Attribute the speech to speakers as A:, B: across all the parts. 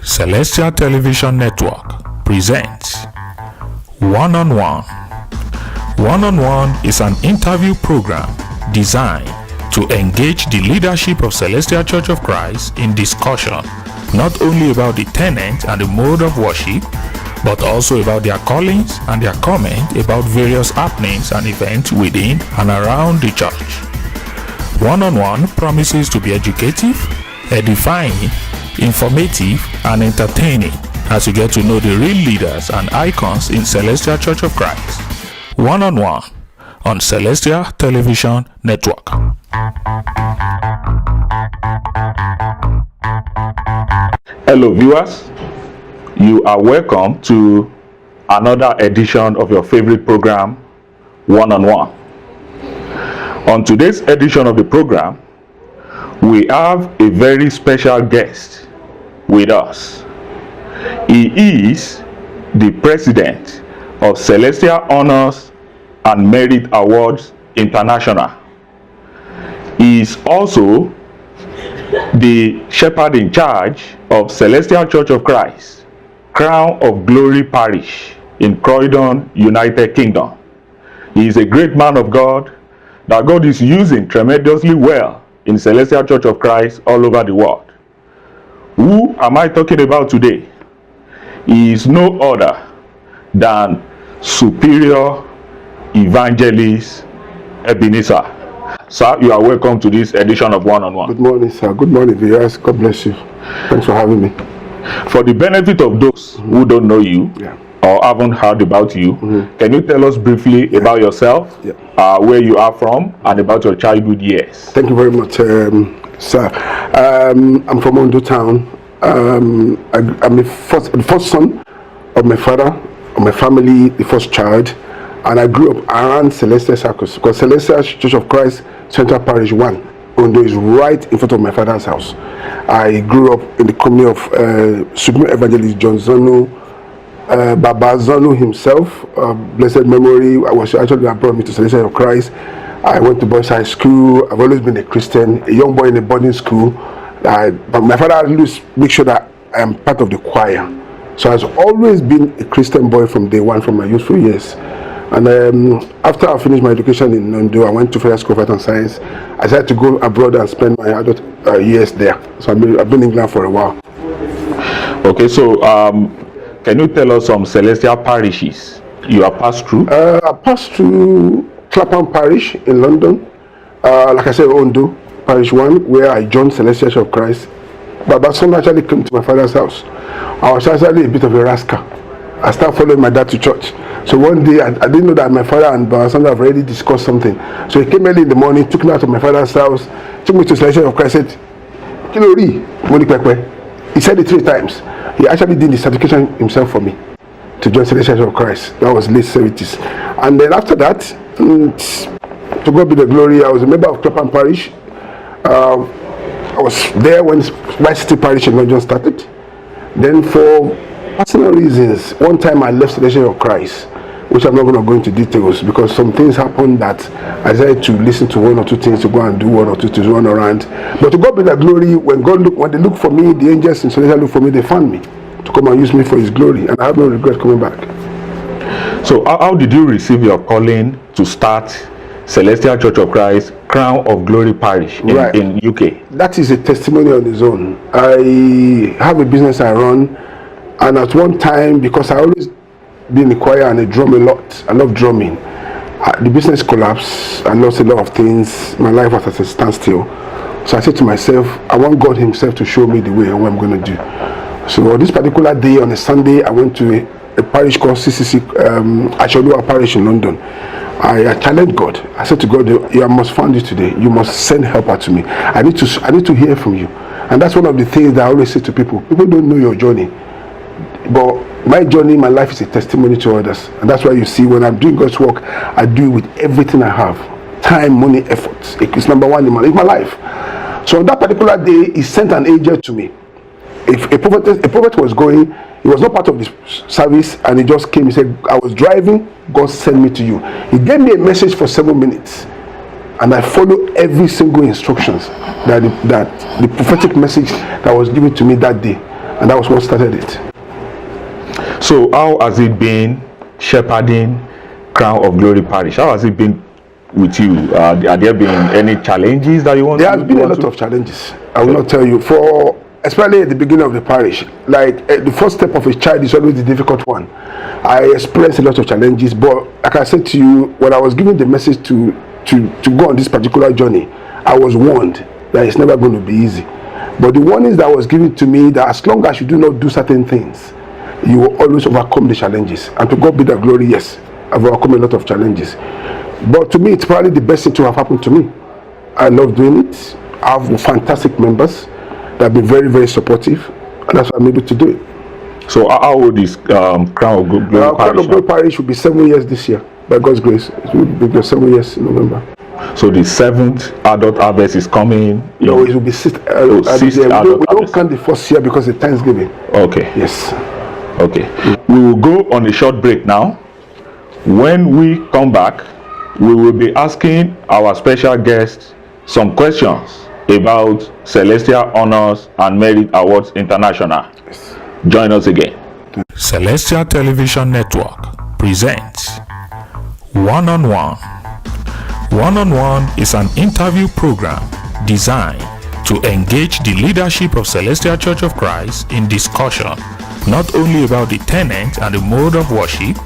A: Celestial Television Network presents One-on-One. One-on-One is an interview program designed to engage the leadership of Celestial Church of Christ in discussion not only about the tenet and the mode of worship, but also about their callings and their comment about various happenings and events within and around the church. One-on-One promises to be educative, edifying, informative, and entertaining as you get to know the real leaders and icons in Celestial Church of Christ. One-on-One on Celestial Television Network. Hello viewers, you are welcome to another edition of your favorite program, One-on-One. On today's edition of the program, we have a very special guest with us. He is the president of Celestial Honors and Merit Awards International. He is also the shepherd in charge of Celestial Church of Christ, Crown of Glory Parish in Croydon, United Kingdom. He is a great man of God that God is using tremendously well in Celestial Church of Christ all over the world. Who am I talking about today? He is no other than Superior Evangelist Ebenezer. Sir, you are welcome to this edition of One-on-One.
B: Good morning, sir. Good morning, viewers. God bless you. Thanks for having me.
A: For the benefit of those who don't know you or haven't heard about you, can you tell us briefly about yourself, where you are from, and about your childhood years?
B: Thank you very much, sir. I'm from Ondo Town. I'm the first son of my father, of my family, the first child, and I grew up around Celestial Circus because Celestial Church of Christ Central Parish 1 Ondo is right in front of my father's house. I grew up in the company of Supreme Evangelist John Zonu, Baba Zonu himself, blessed memory. I was actually brought me to Celestial of Christ. I went to boys' high school. I've always been a Christian, a young boy in a boarding school. But my father always makes sure that I am part of the choir. So I've always been a Christian boy from day one, from my youthful years. And after I finished my education in Ondo, I went to Federal School of Art and Science. I decided to go abroad and spend my adult years there. So I've been in England for a while.
A: Okay, so can you tell us some Celestial parishes you have passed through?
B: I passed through Clapham Parish in London. Like I said, Ondo Parish 1, where I joined Celestial Church of Christ. But my son actually came to my father's house. I was actually a bit of a rascal. I started following my dad to church. So one day, I didn't know that my father and my son have already discussed something. So he came early in the morning, took me out of my father's house, took me to Celestial of Christ, said, Kilori, he said it 3 times. He actually did the certification himself for me to join Celestial of Christ. That was late 70s. And then after that, to God be the glory, I was a member of Clapham Parish. I was there when White City Parish in London started. Then for personal reasons, one time I left Celestial of Christ, which I'm not going to go into details because some things happened that I decided to listen to 1 or 2 things, to go and do 1 or 2 things, run around. But to God be the glory, when they look for me, the angels in Celestial look for me, they found me to come and use me for His glory, and I have no regret coming back.
A: So how did you receive your calling to start Celestial Church of Christ, Crown of Glory Parish in UK? That
B: is a testimony on its own. I have a business I run, and at one time, because I always been in the choir and I drum a lot, I love drumming. The business collapsed. I lost a lot of things. My life was at a standstill. So I said to myself, I want God Himself to show me the way and what I'm going to do. So on this particular day, on a Sunday, I went to a parish called CCC, Asholua Parish in London. I challenged God. I said to God, I must find you today. You must send helper to me. I need to hear from you. And that's one of the things that I always say to people. People don't know your journey. But my journey, my life is a testimony to others. And that's why you see when I'm doing God's work, I do it with everything I have. Time, money, effort. It's number one in my life. So on that particular day, He sent an angel to me. If a prophet was going, he was not part of the service, and he just came. He said, I was driving, God sent me to you. He gave me a message for 7 minutes, and I followed every single instructions that the prophetic message that was given to me that day. And that was what started it.
A: So how has it been shepherding Crown of Glory Parish? How has it been with you? Have there been any challenges that you want?
B: There has been a lot of challenges. I will not tell you. Especially at the beginning of the parish, like the first step of a child is always the difficult one. I experienced a lot of challenges, but like I said to you, when I was given the message to go on this particular journey, I was warned that it's never going to be easy. But the warnings that was given to me, that as long as you do not do certain things, you will always overcome the challenges. And to God be the glory, yes, I've overcome a lot of challenges. But to me, it's probably the best thing to have happened to me. I love doing it. I have fantastic members that have been very, very supportive, and that's why I'm able to do it.
A: So how old is Crown of Glory Parish?
B: Crown of Glory Parish will be 7 years this year, by God's grace. It will be 7 years in November.
A: So the 7th adult harvest is coming?
B: No, it will be 6th. We don't count the first year because it's Thanksgiving.
A: Okay.
B: Yes.
A: Okay. We will go on a short break now. When we come back, we will be asking our special guest some questions about Celestial Honors and Merit Awards International.
B: Yes.
A: Join us again.
C: Celestial Television Network presents One-on-One. One-on-One is an interview program designed to engage the leadership of Celestial Church of Christ in discussion not only about the tenets and the mode of worship,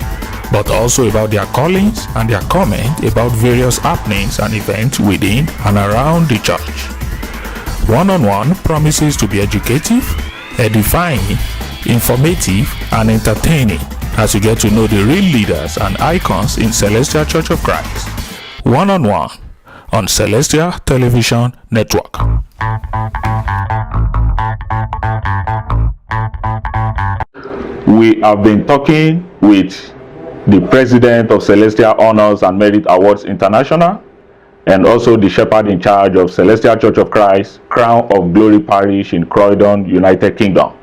C: but also about their callings and their comment about various happenings and events within and around the church. One-on-One promises to be educative, edifying, informative, and entertaining as you get to know the real leaders and icons in Celestial Church of Christ. One-on-One on Celestial Television Network.
A: We have been talking with the president of Celestial Honors and Merit Awards International, and also the shepherd in charge of Celestial Church of Christ, Crown of Glory Parish in Croydon, United Kingdom,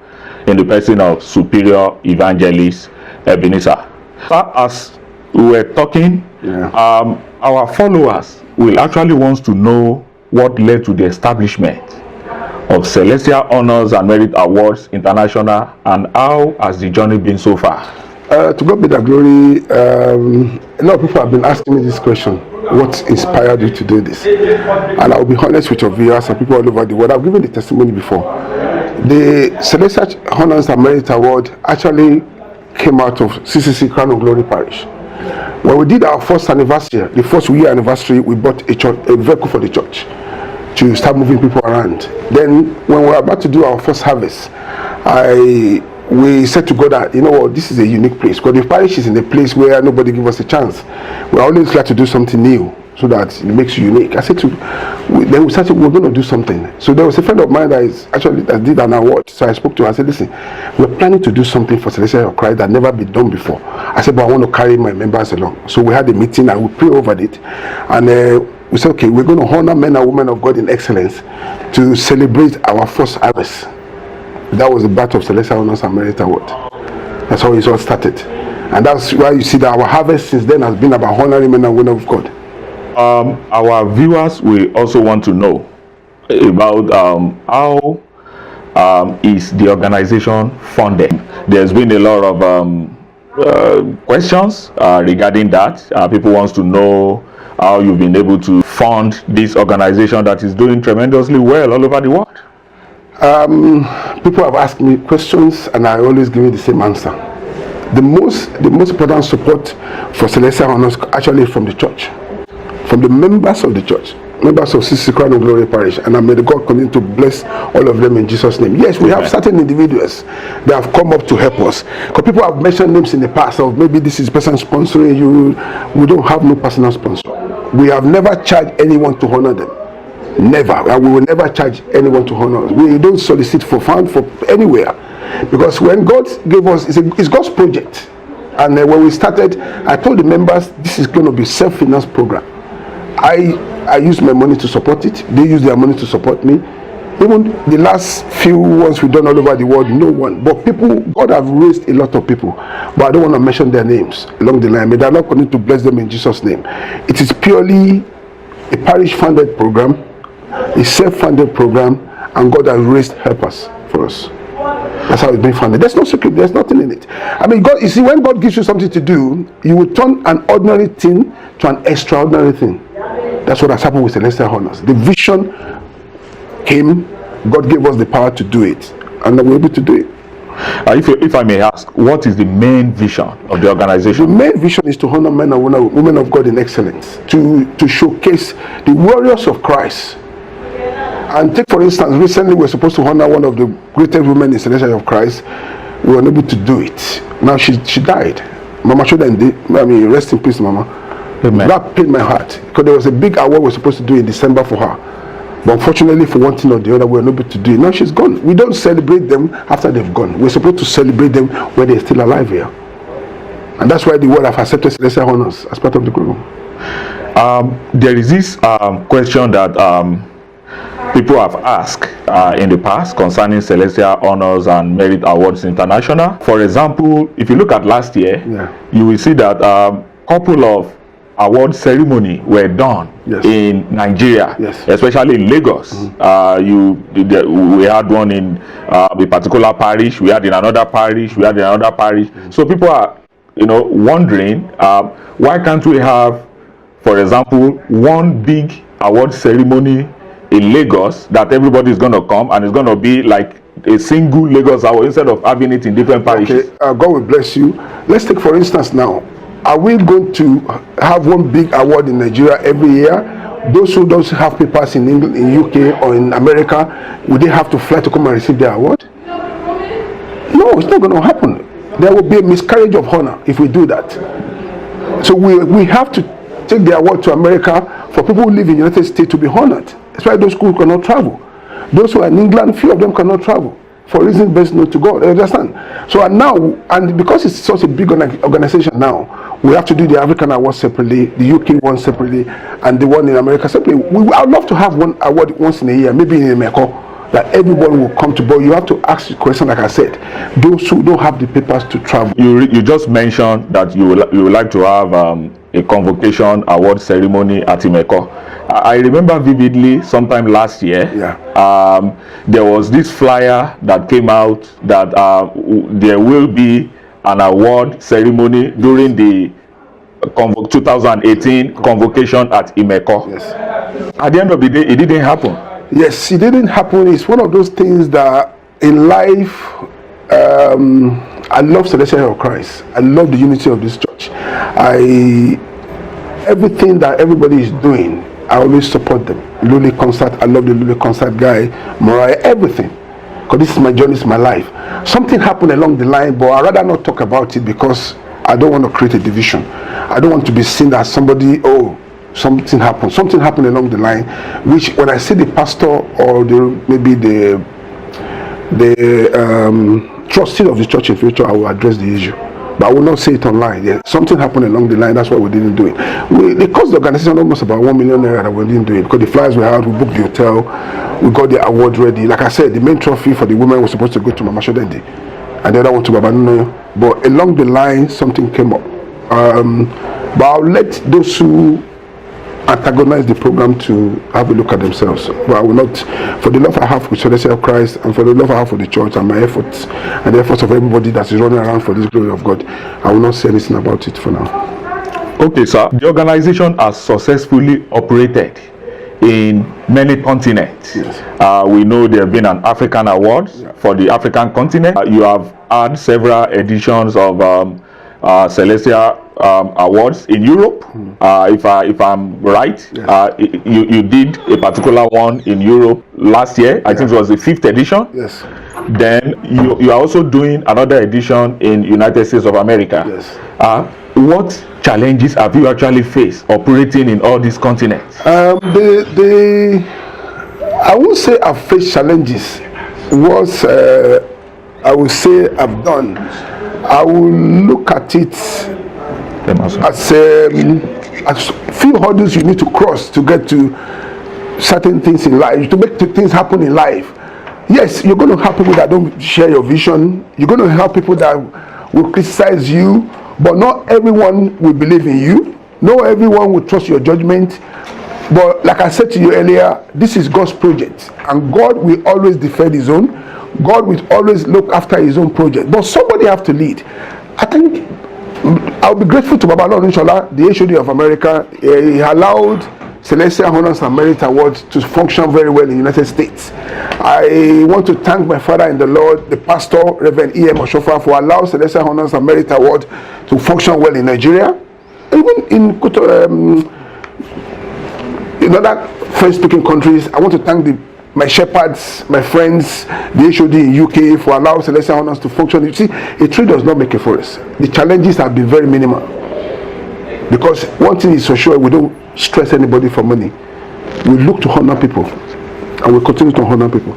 A: in the person of Superior Evangelist EBENEZER. As we were talking, our followers will actually want to know what led to the establishment of Celestial Honors and Merit Awards International, and how has the journey been so far?
B: To God be the glory. A lot of people have been asking me this question: what inspired you to do this? And I'll be honest with your viewers and people all over the world. I've given the testimony before. The Celestial Honors and Merit Award actually came out of CCC Crown of Glory Parish. When we did our first anniversary, the first year anniversary, we bought a vehicle for the church to start moving people around. Then when we were about to do our first harvest, we said to God that, you know what, this is a unique place, because the parish is in a place where nobody gives us a chance. We always try to do something new so that it makes you unique. I said then we started, we're going to do something. So there was a friend of mine that did an award. So I spoke to her. I said, listen, we're planning to do something for Celestial of Christ that never been done before. I said, but I want to carry my members along. So we had a meeting and we prayed over it. And we said, okay, we're going to honor men and women of God in excellence to celebrate our first harvest. That was the birth of Celestial Honors and Merit Award. That's how it all started. And that's why you see that our harvest since then has been about honoring men and women of God.
A: Our viewers will also want to know about how is the organization funded. There's been a lot of questions regarding that. People want to know how you've been able to fund this organization that is doing tremendously well all over the world.
B: People have asked me questions and I always give you the same answer. The most important support for Celestial Honors actually from the church, from the members of the church, members of CCC Crown of Glory Parish, and I may God continue to bless all of them in Jesus' name. Yes, we have certain individuals that have come up to help us, because people have mentioned names in the past of maybe this is person sponsoring you. We don't have no personal sponsor. We have never charged anyone to honor them. Never. And we will never charge anyone to honor us. We don't solicit for fund for anywhere, because when God gave us, it's God's project. And when we started, I told the members this is going to be self-financed program. I use my money to support it. They use their money to support me. Even the last few ones we've done all over the world, no one. But people, God have raised a lot of people. But I don't want to mention their names along the line. May the Lord continue to bless them in Jesus' name. It is purely a parish-funded program, a self-funded program, and God has raised helpers for us. That's how it's been funded. There's no secret. There's nothing in it. I mean, God. You see, when God gives you something to do, you will turn an ordinary thing to an extraordinary thing. That's what has happened with Celestial Honors. The vision came. God gave us the power to do it, and we're able to do it.
A: If I may ask, what is the main vision of the organization?
B: The main vision is to honor men and women of God in excellence, to showcase the warriors of Christ. And take, for instance, recently we were supposed to honor one of the greatest women in Celestial of Christ. We were unable to do it. Now she died. Mama Shodende, I mean, rest in peace, Mama.
A: Amen.
B: That pained my heart, because there was a big award we were supposed to do in December for her. But unfortunately, for one thing or the other, we were not able to do it. Now she's gone. We don't celebrate them after they've gone. We're supposed to celebrate them when they're still alive here. And that's why the world have accepted Celestial Honors as part of the group.
A: There is this question that people have asked in the past concerning Celestial Honors and Merit Awards International. For example, if you look at last year, you will see that a couple of award ceremony were done in Nigeria, especially in Lagos. We had one in a particular parish, we had in another parish, we had in another parish. So people are, wondering why can't we have, for example, one big award ceremony in Lagos that everybody is going to come and it's going to be like a single Lagos award instead of having it in different parishes. Okay,
B: God will bless you. Let's take, for instance, now, are we going to have one big award in Nigeria every year? Those who don't have papers in England, in UK or in America, would they have to fly to come and receive their award? No, it's not going to happen. There will be a miscarriage of honor if we do that. So we have to take the award to America for people who live in the United States to be honored. That's why those schools cannot travel. Those who are in England, few of them cannot travel for reasons best known to God. You understand? So and because it's such a big organization now, we have to do the African award separately, the UK one separately, and the one in America separately. I'd love to have one award once in a year, maybe in Emeko, that everyone will come to. But you have to ask the question, like I said, those who don't have the papers to travel.
A: You just mentioned that you would like to have a convocation award ceremony at Emeko. I remember vividly sometime last year, there was this flyer that came out that there will be an award ceremony during the 2018 convocation at Emeko.
B: Yes.
A: At the end of the day, it didn't happen.
B: Yes, it didn't happen. It's one of those things that in life, I love Celestial of Christ. I love the unity of this church. Everything that everybody is doing, I always support them. Lule concert, I love the Lule concert guy, Mariah, everything. Because this is my journey, it's my life. Something happened along the line, but I'd rather not talk about it because I don't want to create a division. I don't want to be seen as somebody, something happened. Something happened along the line, which when I see the pastor or maybe the trustee of the church in future, I will address the issue. But I will not say it online. Something happened along the line, that's why we didn't do it. They cost the organization almost about 1 million naira that we didn't do it, because the flyers we had, we booked the hotel, we got the award ready. Like I said, the main trophy for the women was supposed to go to Mama Shodende, and the other one to Baba Nuno. But along the line, something came up. But I'll let those who antagonize the program to have a look at themselves. But I will not, for the love I have for Celestial Christ and for the love I have for the church and my efforts and the efforts of everybody that is running around for this glory of God, I will not say anything about it for now.
A: Okay, sir. The organization has successfully operated in many continents. Yes. We know there have been an African award for the African continent. You have had several editions of Celestial awards in Europe. If I'm right, yes. You did a particular one in Europe last year. I think it was the 5th edition.
B: Yes.
A: Then you are also doing another edition in United States of America.
B: Yes.
A: What challenges have you actually faced operating in all these continents?
B: I won't say I've faced challenges. What I will say I've done, I will look at it as few hurdles you need to cross to get to certain things in life, to make things happen in life. Yes, you're going to have people that don't share your vision. You're going to have people that will criticize you, but not everyone will believe in you. Not everyone will trust your judgment. But like I said to you earlier, this is God's project, and God will always defend his own. God will always look after his own project, but somebody have to lead. I think I'll be grateful to Baba Lord Inshallah, the HOD of America. He allowed Celestial Honors and Merit Award to function very well in the United States. I want to thank my father in the Lord, the pastor, Reverend E.M. Oshofa, for allowing Celestial Honors and Merit Award to function well in Nigeria. Even in other French-speaking countries. I want to thank my shepherds, my friends, the HOD in UK for allowing Celestial Honors to function. You see, a tree does not make a forest. The challenges have been very minimal. Because one thing is for sure, we don't stress anybody for money. We look to honor people, and we continue to honor people.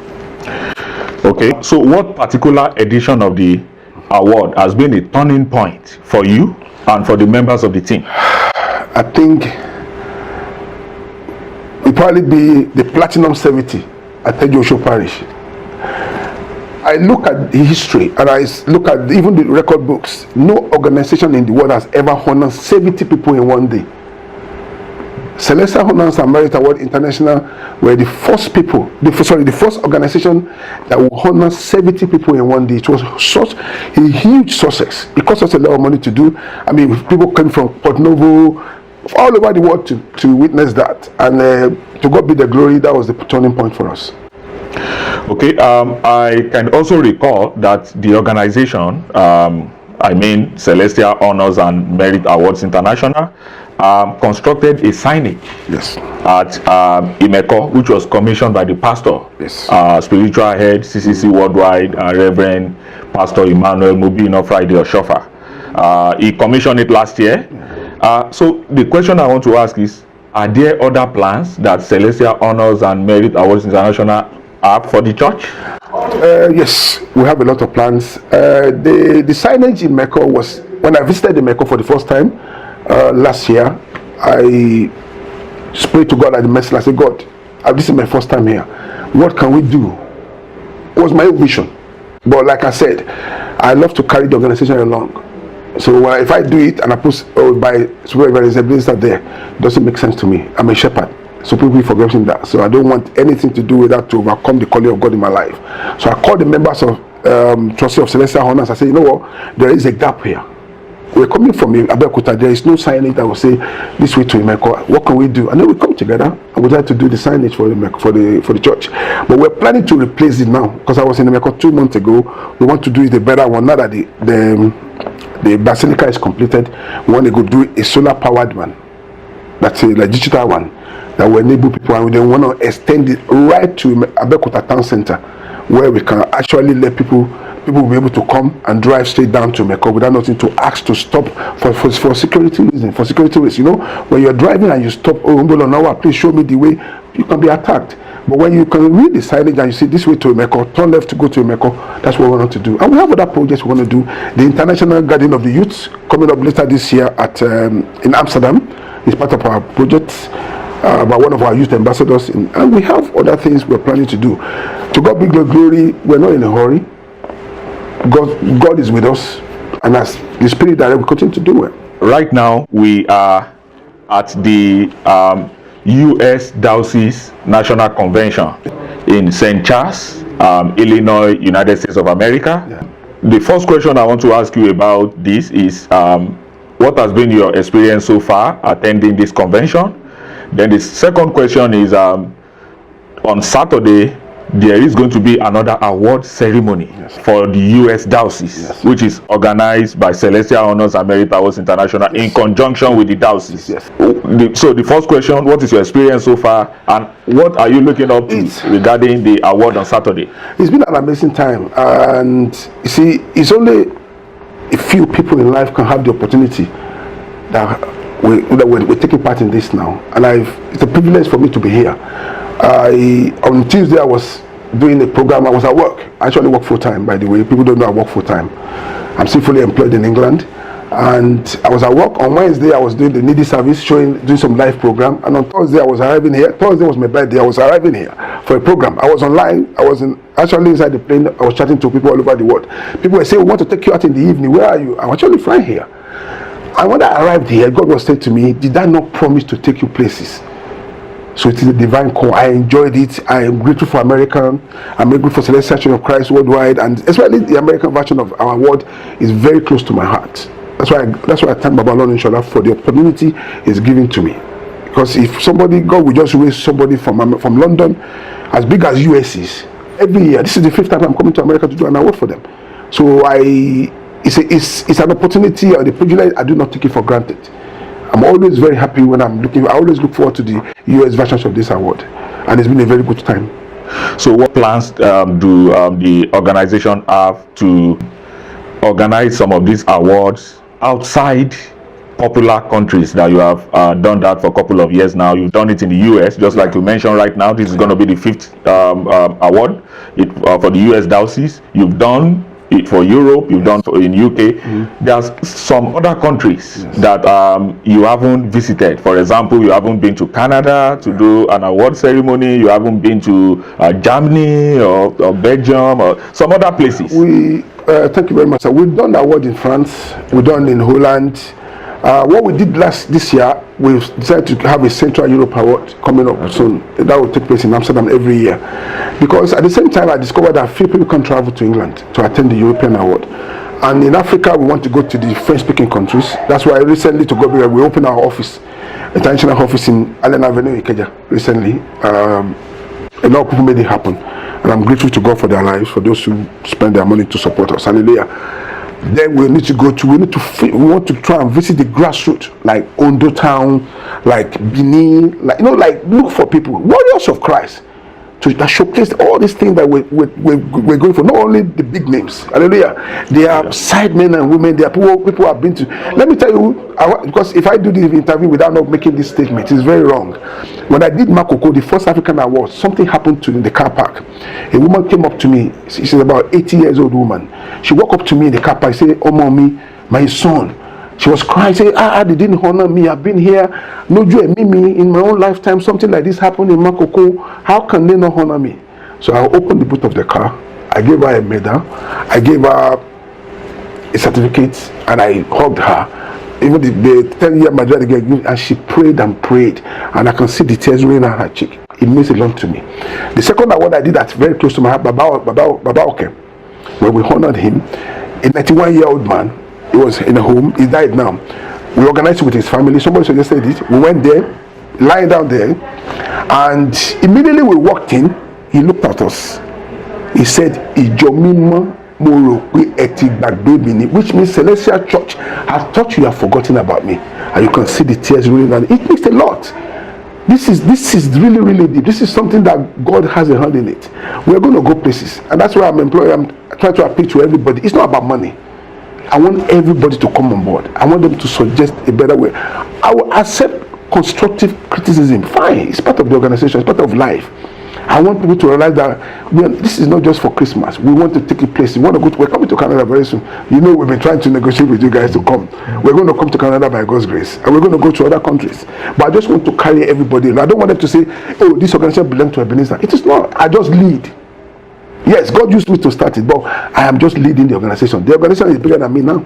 A: Okay, so what particular edition of the award has been a turning point for you and for the members of the team?
B: I think it will probably be the Platinum 70 at Tejo Parish. I look at the history and I look at even the record books. No organization in the world has ever honored 70 people in one day. Celestial Honors and Merit Award International were the first people, the first organization that will honor 70 people in one day. It was such a huge success. It cost us a lot of money to do. I mean, people came from Port Novo, all over the world to witness that. And to God be the glory, that was the turning point for us.
A: Okay, I can also recall that the organization, Celestial Honors and Merit Awards International, constructed a signage at Imeko, which was commissioned by the pastor, spiritual head, CCC Worldwide, Reverend Pastor Emmanuel Mubino Friday Oshofa. He commissioned it last year. So the question I want to ask is, are there other plans that Celestial Honors and Merit Awards International have for the church?
B: Yes, we have a lot of plans. The signage in Mecca was, when I visited the Mecca for the first time last year, I prayed to God at the message. I said, God, this is my first time here. What can we do? It was my vision. But like I said, I love to carry the organization along. So if I do it and I put by supervisor there, it doesn't make sense to me. I'm a shepherd. So people forgetting that. So I don't want anything to do with that to overcome the calling of God in my life. So I called the members of Trustee of Celestial Honors. I said, you know what? There is a gap here. We're coming from Abeokuta. There is no signage that will say this way to Imeko. What can we do? And then we come together and we'd like to do the signage for the church. But we're planning to replace it now, because I was in Imeko 2 months ago. We want to do it a better one. Now that the basilica is completed, we want to go do a solar powered one. That's a digital one that will enable people, and we then want to extend it right to Abeokuta Town Center, where we can actually let people will be able to come and drive straight down to Mecca without nothing to ask to stop for security reasons. For security reasons, you know, when you're driving and you stop, please show me the way, you can be attacked. But when you can read the signage and you see this way to Mecca, turn left to go to Mecca, that's what we want to do. And we have other projects we want to do. The International Garden of the Youth coming up later this year at in Amsterdam is part of our project. By one of our youth ambassadors, and we have other things we're planning to do. To God be the glory. We're not in a hurry. God is with us, and as the Spirit that we continue to do it.
A: Right now, we are at the U.S. Diocese National Convention in St. Charles, Illinois, United States of America. Yeah. The first question I want to ask you about this is, what has been your experience so far attending this convention? Then the second question is, on Saturday, there is going to be another award ceremony for the U.S. Diocese, which is organized by Celestial Honors and Merit Awards International in conjunction with the Diocese. So the first question, what is your experience so far, and what are you looking up to regarding the award on Saturday? It's
B: been an amazing time, and you see, it's only a few people in life can have the opportunity that we're taking part in this now, and it's a privilege for me to be here. On Tuesday I was doing a program. I was at work. I actually work full-time, by the way. People don't know I work full-time. I'm still fully employed in England, and I was at work. On Wednesday I was doing the needy service, doing some live program, and on Thursday I was arriving here. Thursday was my birthday. I was arriving here for a program. I was online. I was actually inside the plane. I was chatting to people all over the world. People were saying, we want to take you out in the evening. Where are you? I'm actually flying here. And when I arrived here, God was saying to me, did I not promise to take you places? So it is a divine call. I enjoyed it. I am grateful for American. I'm grateful for Celestial Church of Christ worldwide, and especially the American version of our word is very close to my heart. That's why I thank Baba Lord Inshallah for the opportunity He's giving to me. Because if somebody, God will just raise somebody from London, as big as US is, every year. This is the 5th time I'm coming to America to do an award for them. So it's an opportunity or the privilege. I do not take it for granted. I'm always very happy when I always look forward to the US versions of this award, and it's been a very good time.
A: So what plans do the organization have to organize some of these awards outside popular countries that you have done that for a couple of years now? You've done it in the US, just like you mentioned right now. This is going to be the 5th award for the US diocese. You've done it for Europe, you've done in UK. There's some other countries that you haven't visited. For example, you haven't been to Canada to do an award ceremony. You haven't been to Germany or Belgium or some other places.
B: Thank you very much, sir. We've done the award in France. We've done in Holland. What we did this year, we decided to have a Central Europe award coming up soon. That will take place in Amsterdam every year. Because at the same time, I discovered that few people can travel to England to attend the European award. And in Africa, we want to go to the French-speaking countries. That's why recently to go there, we opened our office, international office in Allen Avenue, Ikeja, recently. A lot of people made it happen. And I'm grateful to God for their lives, for those who spend their money to support us. Hallelujah. Then we want to try and visit the grassroots, like Ondo Town, like Benin, like look for people, warriors of Christ, that showcase all these things that we're going for. Not only the big names, hallelujah. There are side men and women. There are people have been to. Let me tell you, because if I do this interview without not making this statement, it's very wrong. When I did Makoko, the first African award, something happened to in the car park. A woman came up to me. She's about 80 years old woman. She walked up to me in the car park. Say, "Oh, mommy, my son." She was crying, saying, they didn't honor me. I've been here. No joy, Mimi, in my own lifetime, something like this happened in Makoko. How can they not honor me? So I opened the boot of the car. I gave her a medal. I gave her a certificate, and I hugged her. Even the 10-year majority girl, and she prayed and prayed, and I can see the tears rolling down her cheek. It means a lot to me. The second award I did that's very close to my heart, Baba Oke, where we honored him, a 91-year-old man. He was in a home. He died now. We organized it with his family. Somebody suggested it. We went there, lying down there, and immediately we walked in. He looked at us. He said, "Ijomima moro we eti," which means Celestial Church has thought you have forgotten about me, and you can see the tears rolling down. It makes a lot. This is really, really deep. This is something that God has a hand in it. We're going to go places, and that's why I'm trying to appeal to everybody. It's not about money. I want everybody to come on board. I want them to suggest a better way. I will accept constructive criticism. Fine, it's part of the organization, it's part of life. I want people to realize that this is not just for Christmas. We want to take a place. We're coming to Canada very soon. You know, we've been trying to negotiate with you guys to come. We're going to come to Canada by God's grace, and we're going to go to other countries. But I just want to carry everybody. I don't want them to say, "Oh, this organization belongs to Ebenezer." It is not. I just lead. Yes, God used me to start it, but I am just leading the organization. The organization is bigger than me now.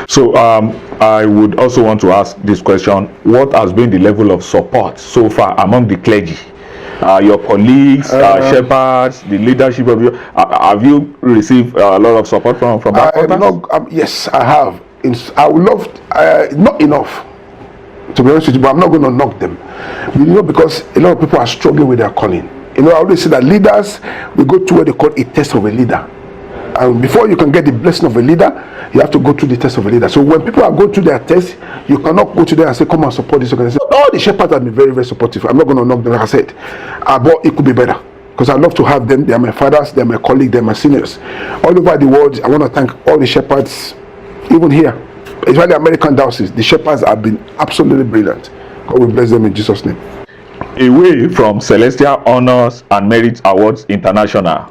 A: So I would also want to ask this question: what has been the level of support so far among the clergy? Your colleagues, shepherds, the leadership of you. Have you received a lot of support from that?
B: Yes, I have. I would love, not enough, to be honest with you, but I'm not going to knock them. Because a lot of people are struggling with their calling. I always say that leaders, we go through what they call a test of a leader. And before you can get the blessing of a leader, you have to go through the test of a leader. So when people are going through their test, you cannot go to them and say, "Come and support this organization." All the shepherds have been very, very supportive. I'm not going to knock them, like I said. But it could be better. Because I love to have them. They are my fathers, they are my colleagues, they are my seniors. All over the world, I want to thank all the shepherds, even here. Especially the American diocese. The shepherds have been absolutely brilliant. God will bless them in Jesus' name.
A: Away from Celestial Honors and Merit Awards International,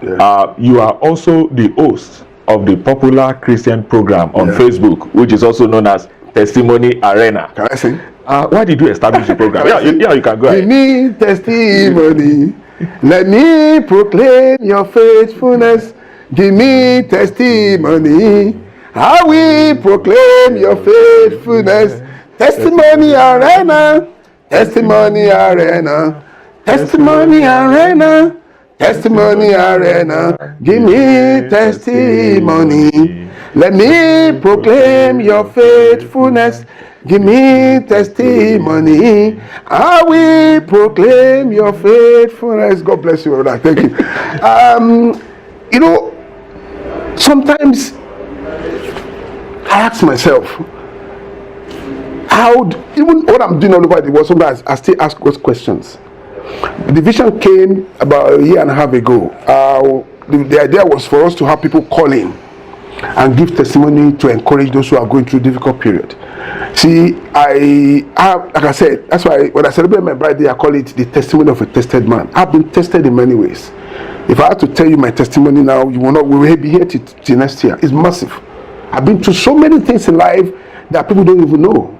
A: you are also the host of the popular Christian program on Facebook, which is also known as Testimony Arena.
B: Can I sing?
A: Why did you establish the program? You can go ahead.
B: Give me testimony. Let me proclaim your faithfulness. Give me testimony. I will proclaim your faithfulness. Testimony Arena. Testimony Arena, Testimony Arena, Testimony Arena. Give me testimony. Let me proclaim your faithfulness. Give me testimony. I will proclaim your faithfulness. God bless you, brother. Thank you. You know, sometimes I ask myself, even when I'm doing all over the world, sometimes I still ask those questions. The vision came about a year and a half ago. The idea was for us to have people call in and give testimony to encourage those who are going through difficult period. See, like I said, that's why when I celebrate my birthday, I call it the testimony of a tested man. I've been tested in many ways. If I had to tell you my testimony now, we will be here till next year. It's massive. I've been through so many things in life that people don't even know.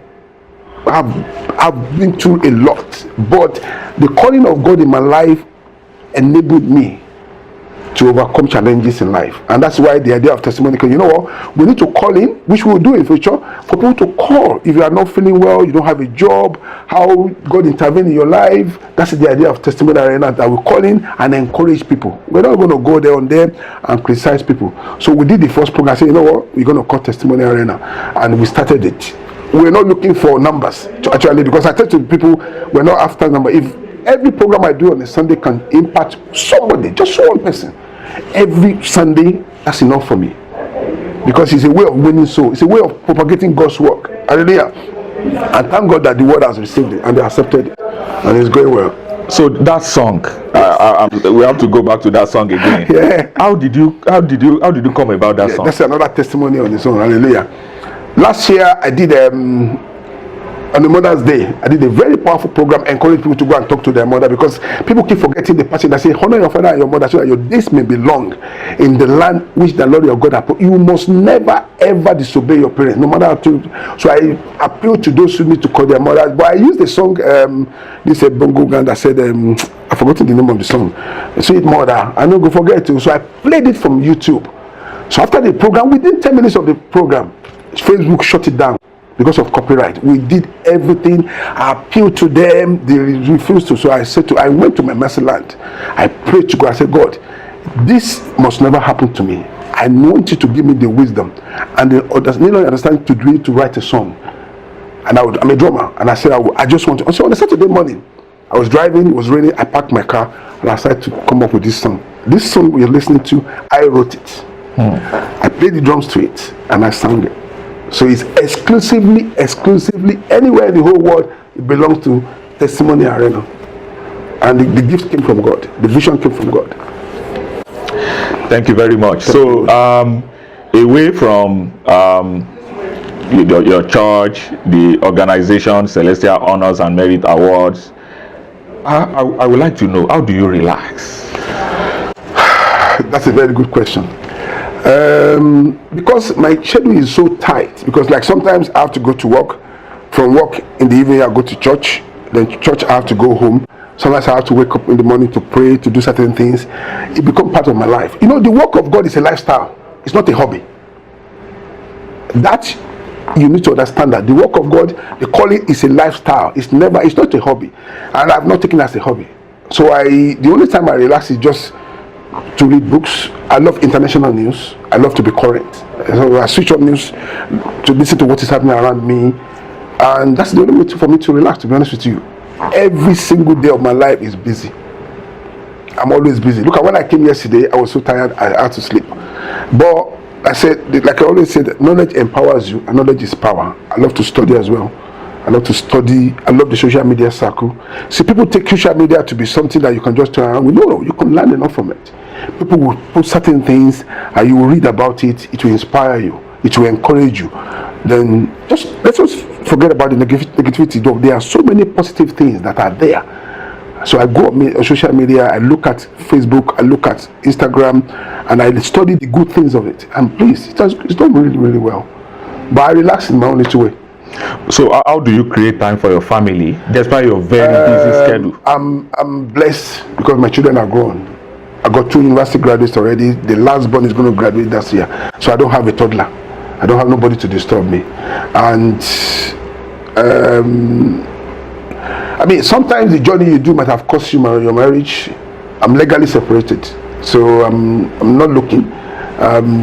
B: I've been through a lot, but the calling of God in my life enabled me to overcome challenges in life. And that's why the idea of testimony, because you know what, we need to call in, which we will do in future, for people to call. If you are not feeling well, you don't have a job, how God intervened in your life. That's the idea of testimony arena, that we call in and encourage people. We're not going to go there on them and criticize people. So we did the first program. I said, you know what, we're going to call testimony arena, and we started it. We're not looking for numbers to actually, because I tell to people, we're not after number. If every program I do on a Sunday can impact somebody, just one person, every Sunday, that's enough for me, because it's a way of winning souls. It's a way of propagating God's work. Hallelujah. And thank God that the word has received it and they accepted it, and it's going well.
A: So that song, we have to go back to that song again.
B: Yeah.
A: How did you come about that song?
B: That's another testimony on its own. Hallelujah. Last year I did on the Mother's Day, I did a very powerful program, encourage people to go and talk to their mother, because people keep forgetting the passage that say, honor your father and your mother so that your days may be long in the land which the Lord your God has put. You must never ever disobey your parents, no matter how to. So I appeal to those who need to call their mother. But I used the song, this bongo gang that said, I've forgotten the name of the song. Sweet mother, I don't go forget to. So I played it from YouTube. So after the program, within 10 minutes of the program, Facebook shut it down because of copyright. We did everything. I appealed to them, they refused to. So I went to my mercy land. I prayed to God. I said, God, this must never happen to me. I want you to give me the wisdom and the understanding to write a song. And I'm a drummer, and I said, I just want to. So on a Saturday morning, I was driving, it was raining, I parked my car, and I started to come up with this song. This song we're listening to, I wrote it. I played the drums to it, and I sang it. So it's exclusively anywhere in the whole world, it belongs to Testimony Arena. And the gift came from God. The vision came from God.
A: Thank you very much. So away from your church, the organization, Celestial Honors and Merit Awards, I would like to know, how do you relax?
B: That's a very good question. Because my schedule is so tight, because like sometimes I have to go to work, from work in the evening I go to church, then church I have to go home, sometimes I have to wake up in the morning to pray, to do certain things. It becomes part of my life. You know, the work of God is a lifestyle, it's not a hobby. That you need to understand, that the work of God, the calling is a lifestyle. It's not a hobby, and I've not taken it as a hobby. So the only time I relax is just to read books. I love international news. I love to be current. So I switch on news to listen to what is happening around me, and that's the only way for me to relax, to be honest with you. Every single day of my life is busy. I'm always busy. Look at when I came yesterday, I was so tired I had to sleep. But I said, like I always said, knowledge empowers you, and knowledge is power. I love to study as well. I love to study. I love the social media circle. See, people take social media to be something that you can just turn around with. No, you can learn enough from it. People will put certain things and you will read about it. It will inspire you. It will encourage you. Then let's just forget about the negativity. There are so many positive things that are there. So I go on social media, I look at Facebook, I look at Instagram, and I study the good things of it. And please, it's done really, really well. But I relax in my own little way.
A: So how do you create time for your family despite your very busy schedule?
B: I'm blessed because my children are grown. I got 2 university graduates already. The last born is going to graduate this year. So I don't have a toddler. I don't have nobody to disturb me. And I mean, sometimes the journey you do might have cost you your marriage. I'm legally separated, so I'm not looking.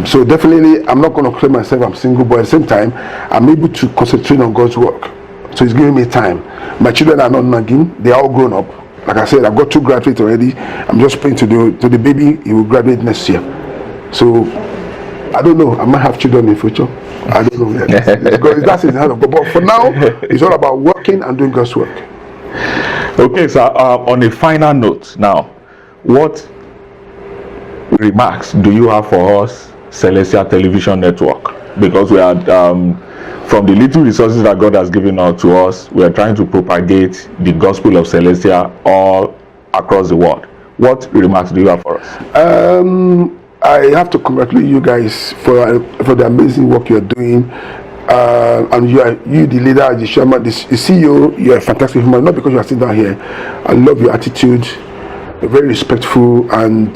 B: So definitely, I'm not going to claim myself I'm single, but at the same time, I'm able to concentrate on God's work. So it's giving me time. My children are not nagging; they are all grown up. Like I said, I've got 2 graduates already. I'm just praying to the baby. He will graduate next year. So I don't know. I might have children in the future. I don't know yet. That's in the hand of God. But for now, it's all about working and doing God's work.
A: Okay, so on a final note now, what remarks do you have for us, Celestial Television Network? Because we are, from the little resources that God has given out to us, we are trying to propagate the gospel of Celestia all across the world. What remarks do you have for us?
B: I have to congratulate you guys for the amazing work you're doing. And you the leader, the chairman, the CEO, you're a fantastic human, not because you are sitting down here. I love your attitude, you're very respectful, and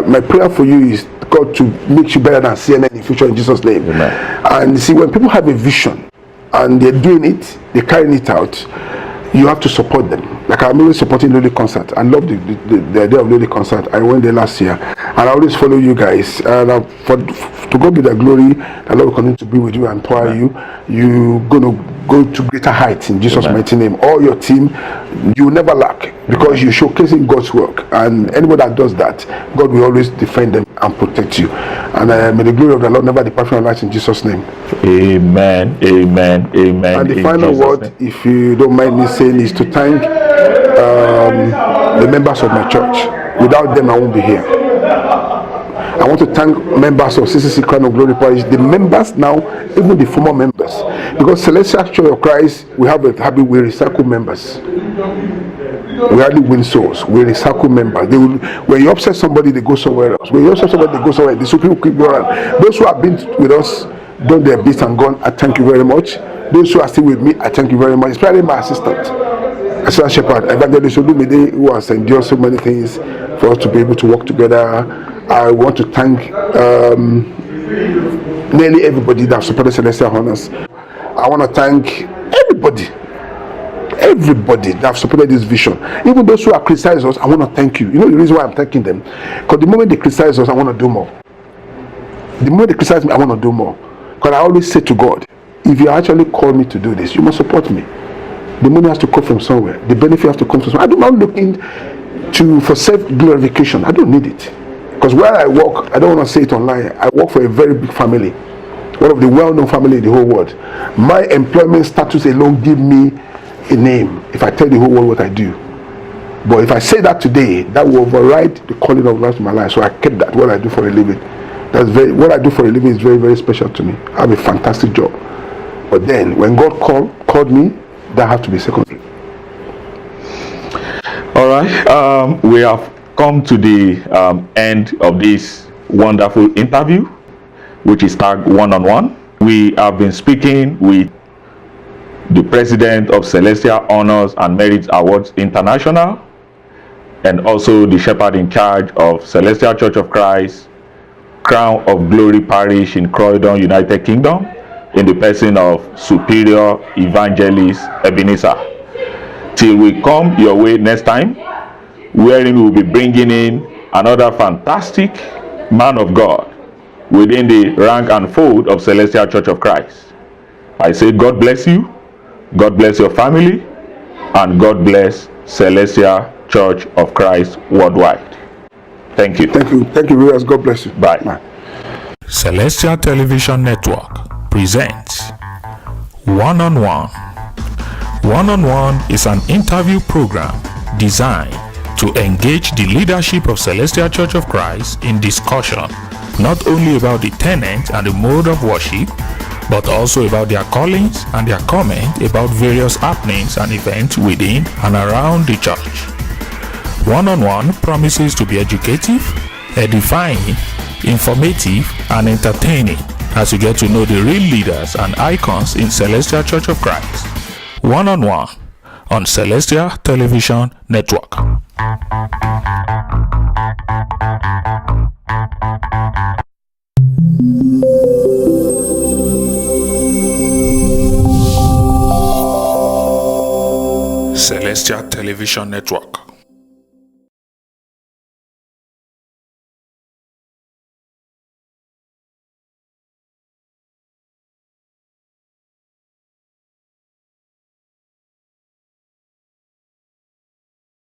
B: my prayer for you is God to make you better than CNN in the future in Jesus' name.
A: Amen.
B: And see, when people have a vision and they're doing it, they're carrying it out, you have to support them. Like I'm always supporting Lily Concert. I love the idea of Lily Concert. I went there last year, and I always follow you guys. And to God be the glory. The Lord will continue to be with you and empower you. You're gonna go to greater heights in Jesus' mighty name. All your team, you will never lack because you're showcasing God's work. And anyone that does that, God will always defend them and protect you. And may the glory of the Lord never depart from your lives in Jesus' name.
A: Amen. Amen. Amen.
B: And the final word, if you don't mind me saying, is to thank the members of my church. Without them, I won't be here. I want to thank members of CCC Crown of Glory Parish, the members now, even the former members, because Celestial Church of Christ, we have a habit, we recycle members. We hardly win souls. We recycle members. When you upset somebody, they go somewhere else. When you upset somebody, they go somewhere else. The people keep going. Those who have been with us, done their best and gone, I thank you very much. Those who are still with me, I thank you very much. Especially my assistant, Assistant Shepherd, Evangelist Olumide, who has endured so many things for us to be able to work together. I want to thank nearly everybody that supported Celestial Honors. I want to thank everybody that have supported this vision. Even those who have criticized us, I want to thank you. You know the reason why I'm thanking them? Because the moment they criticize us, I want to do more. The moment they criticize me, I want to do more. Because I always say to God, if you actually call me to do this, you must support me. The money has to come from somewhere. The benefit has to come from somewhere. I'm not looking for self-glorification. I don't need it. Because where I work, I don't want to say it online, I work for a very big family. One of the well-known family in the whole world. My employment status alone gives me a name if I tell the whole world what I do. But if I say that today, that will override the calling of life in my life. So I kept that, what I do for a living. What I do for a living is very, very special to me. I have a fantastic job. But then, when God called me, that has to be secondary.
A: All right. We have come to the end of this wonderful interview, which is tagged one-on-one. We have been speaking with the president of Celestial Honors and Merit Awards International, and also the shepherd in charge of Celestial Church of Christ, Crown of Glory Parish in Croydon, United Kingdom, in the person of Superior Evangelist Ebenezer. Till we come your way next time, wherein we will be bringing in another fantastic man of God within the rank and fold of Celestial Church of Christ. I say God bless you, God bless your family, and God bless Celestial Church of Christ worldwide. Thank you.
B: Thank you. Thank you very much. God bless you.
A: Bye.
B: Bye.
C: Celestial Television Network presents One-on-One. One-on-One is an interview program designed to engage the leadership of Celestial Church of Christ in discussion, not only about the tenets and the mode of worship, but also about their callings and their comment about various happenings and events within and around the church. One-on-One promises to be educative, edifying, informative, and entertaining as you get to know the real leaders and icons in Celestial Church of Christ. One-on-One on Celestial Television Network. Celestial Television Network.